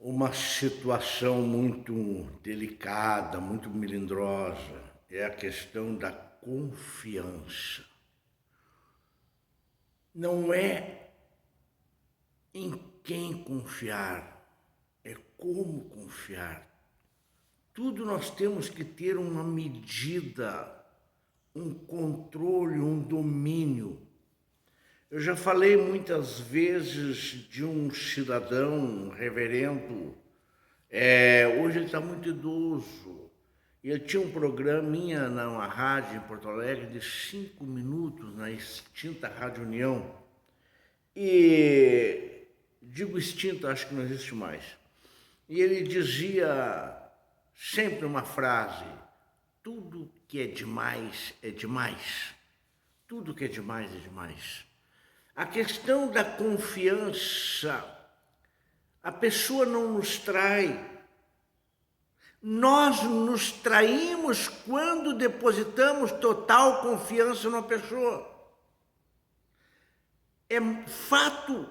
uma situação muito delicada, muito melindrosa, é a questão da confiança. Não é em quem confiar, é como confiar. Tudo nós temos que ter uma medida, um controle, um domínio. Eu já falei muitas vezes de um cidadão, um reverendo, hoje ele está muito idoso, e ele tinha um programinha na rádio em Porto Alegre de 5 minutos, na extinta Rádio União, e digo extinta, acho que não existe mais, e ele dizia sempre uma frase: tudo que é demais é demais, tudo que é demais é demais. A questão da confiança, a pessoa não nos trai. Nós nos traímos quando depositamos total confiança numa pessoa. É fato.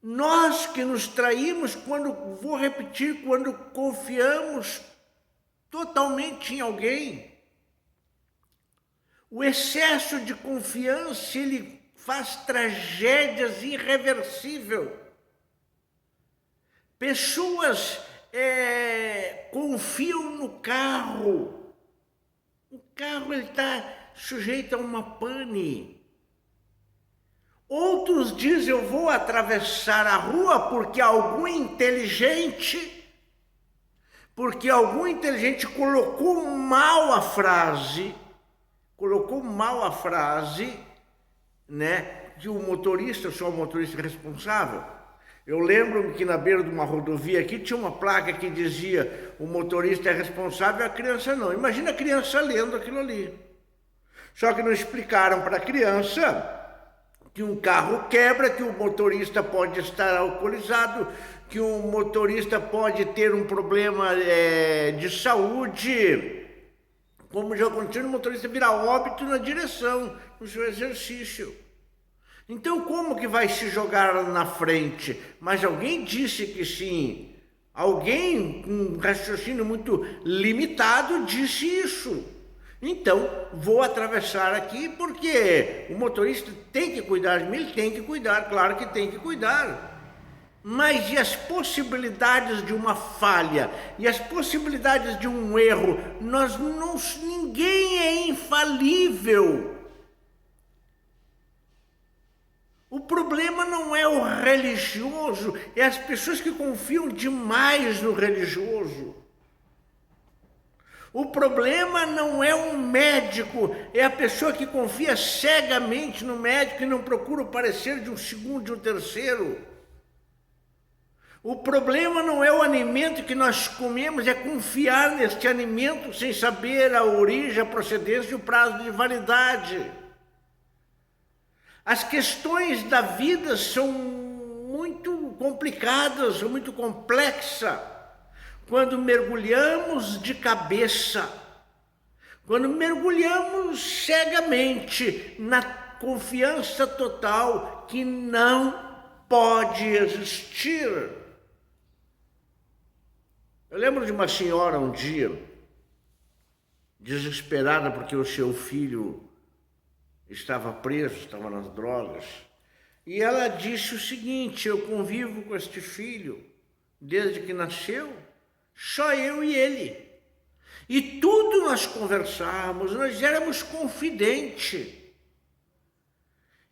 Nós que nos traímos quando, vou repetir, quando confiamos totalmente em alguém. O excesso de confiança, ele faz tragédias irreversíveis. Pessoas confiam no carro. O carro está sujeito a uma pane. Outros dizem: eu vou atravessar a rua porque algum inteligente colocou mal a frase, né, que o motorista, eu sou o motorista responsável. Eu lembro que na beira de uma rodovia aqui tinha uma placa que dizia: o motorista é responsável, a criança não. Imagina a criança lendo aquilo ali. Só que não explicaram para a criança que um carro quebra, que o motorista pode estar alcoolizado, que o motorista pode ter um problema de saúde, como já aconteceu, o motorista virar óbito na direção, no seu exercício. Então, como que vai se jogar na frente? Mas alguém disse que sim. Alguém com um raciocínio muito limitado disse isso. Então, vou atravessar aqui porque o motorista tem que cuidar de mim, ele tem que cuidar, claro que tem que cuidar. Mas e as possibilidades de uma falha? E as possibilidades de um erro? Ninguém é infalível. O problema não é o religioso, é as pessoas que confiam demais no religioso. O problema não é um médico, é a pessoa que confia cegamente no médico e não procura o parecer de um segundo, de um terceiro. O problema não é o alimento que nós comemos, é confiar neste alimento sem saber a origem, a procedência e o prazo de validade. As questões da vida são muito complicadas, são muito complexas, quando mergulhamos de cabeça, quando mergulhamos cegamente na confiança total que não pode existir. Eu lembro de uma senhora um dia, desesperada porque o seu filho estava preso, estava nas drogas, e ela disse o seguinte: eu convivo com este filho desde que nasceu, só eu e ele, e tudo nós conversávamos, nós éramos confidentes.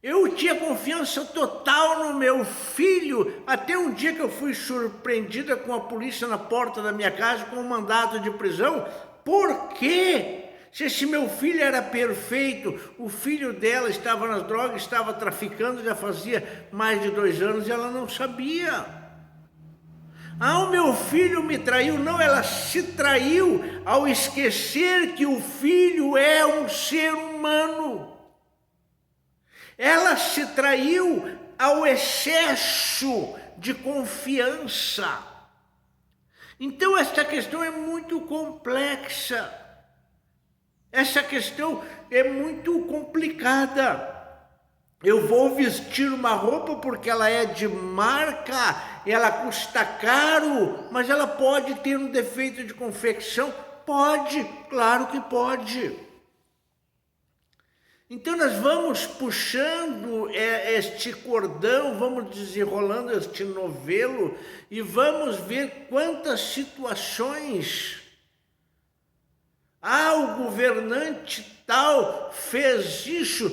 Eu tinha confiança total no meu filho, até um dia que eu fui surpreendida com a polícia na porta da minha casa com um mandado de prisão. Por quê? Se esse meu filho era perfeito, o filho dela estava nas drogas, estava traficando, já fazia mais de 2 anos e ela não sabia. Ah, o meu filho me traiu. Não, ela se traiu ao esquecer que o filho é um ser humano. Ela se traiu ao excesso de confiança. Então, esta questão é muito complexa. Essa questão é muito complicada. Eu vou vestir uma roupa porque ela é de marca, ela custa caro, mas ela pode ter um defeito de confecção? Pode, claro que pode. Então nós vamos puxando este cordão, vamos desenrolando este novelo e vamos ver quantas situações o governante tal fez isso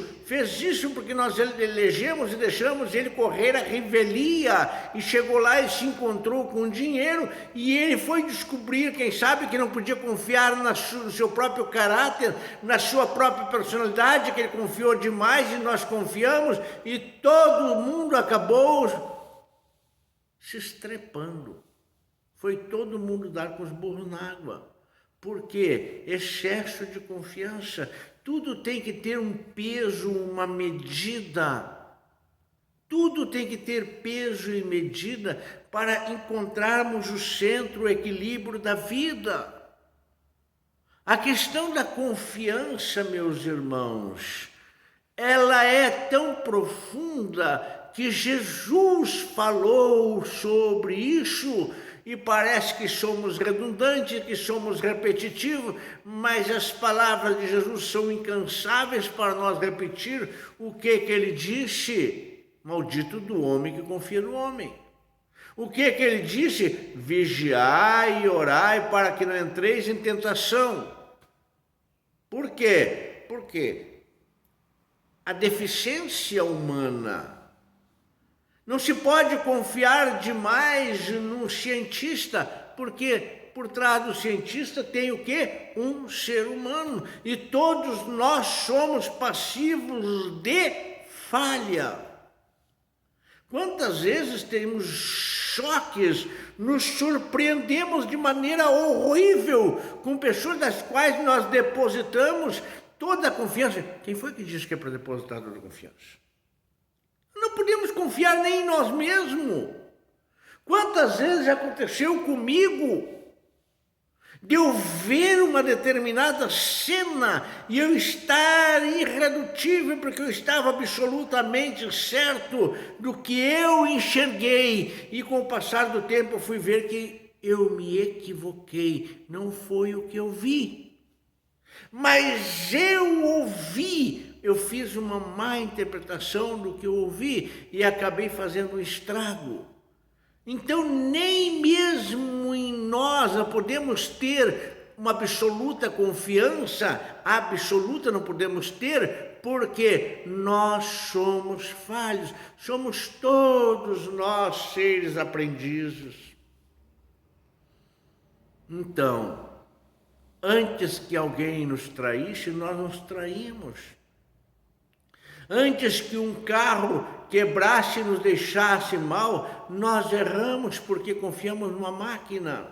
porque nós elegemos e deixamos ele correr a revelia e chegou lá e se encontrou com dinheiro e ele foi descobrir, quem sabe, que não podia confiar no seu próprio caráter, na sua própria personalidade, que ele confiou demais e nós confiamos e todo mundo acabou se estrepando. Foi todo mundo dar com os burros na água. Por quê? Excesso de confiança. Tudo tem que ter um peso, uma medida. Tudo tem que ter peso e medida para encontrarmos o centro, o equilíbrio da vida. A questão da confiança, meus irmãos, ela é tão profunda que Jesus falou sobre isso. E parece que somos redundantes, que somos repetitivos, mas as palavras de Jesus são incansáveis para nós repetir o que ele disse. Maldito do homem que confia no homem. O que ele disse? Vigiai e orai para que não entreis em tentação. Por quê? Porque a deficiência humana. Não se pode confiar demais num cientista, porque por trás do cientista tem o quê? Um ser humano. E todos nós somos passivos de falha. Quantas vezes temos choques, nos surpreendemos de maneira horrível com pessoas das quais nós depositamos toda a confiança. Quem foi que disse que é para depositar toda a confiança? Não podemos confiar nem em nós mesmos. Quantas vezes aconteceu comigo de eu ver uma determinada cena e eu estar irredutível porque eu estava absolutamente certo do que eu enxerguei e com o passar do tempo eu fui ver que eu me equivoquei, não foi o que eu vi. Mas eu ouvi. Eu fiz uma má interpretação do que eu ouvi e acabei fazendo um estrago. Então, nem mesmo em nós podemos ter uma absoluta confiança, absoluta não podemos ter, porque nós somos falhos, somos todos nós seres aprendizes. Então, antes que alguém nos traísse, nós nos traímos. Antes que um carro quebrasse e nos deixasse mal, nós erramos porque confiamos numa máquina.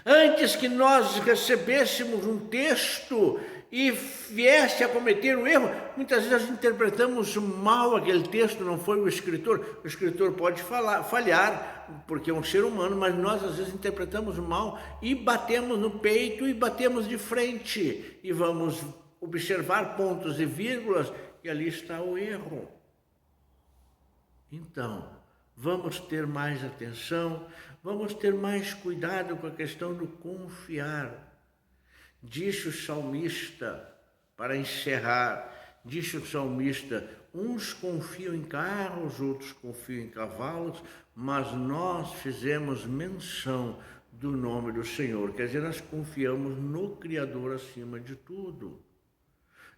Antes que nós recebêssemos um texto e viesse a cometer um erro, muitas vezes nós interpretamos mal aquele texto, não foi o escritor. O escritor pode falhar, porque é um ser humano, mas nós às vezes interpretamos mal e batemos no peito e batemos de frente e vamos observar pontos e vírgulas e ali está o erro. Então, vamos ter mais atenção, vamos ter mais cuidado com a questão do confiar. Disse o salmista, para encerrar, disse o salmista, uns confiam em carros, outros confiam em cavalos, mas nós fizemos menção do nome do Senhor. Quer dizer, nós confiamos no Criador acima de tudo.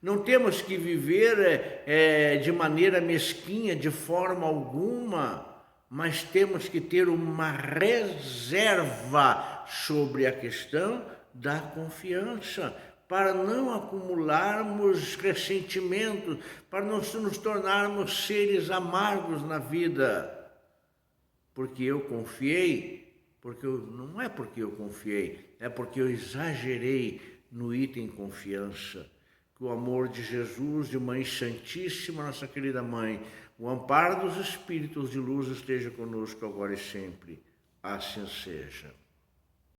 Não temos que viver de maneira mesquinha, de forma alguma, mas temos que ter uma reserva sobre a questão da confiança, para não acumularmos ressentimentos, para não nos tornarmos seres amargos na vida. Porque eu confiei, não é porque eu confiei, é porque eu exagerei no item confiança. Que o amor de Jesus, de Mãe Santíssima, nossa querida Mãe, o amparo dos Espíritos de luz esteja conosco agora e sempre. Assim seja.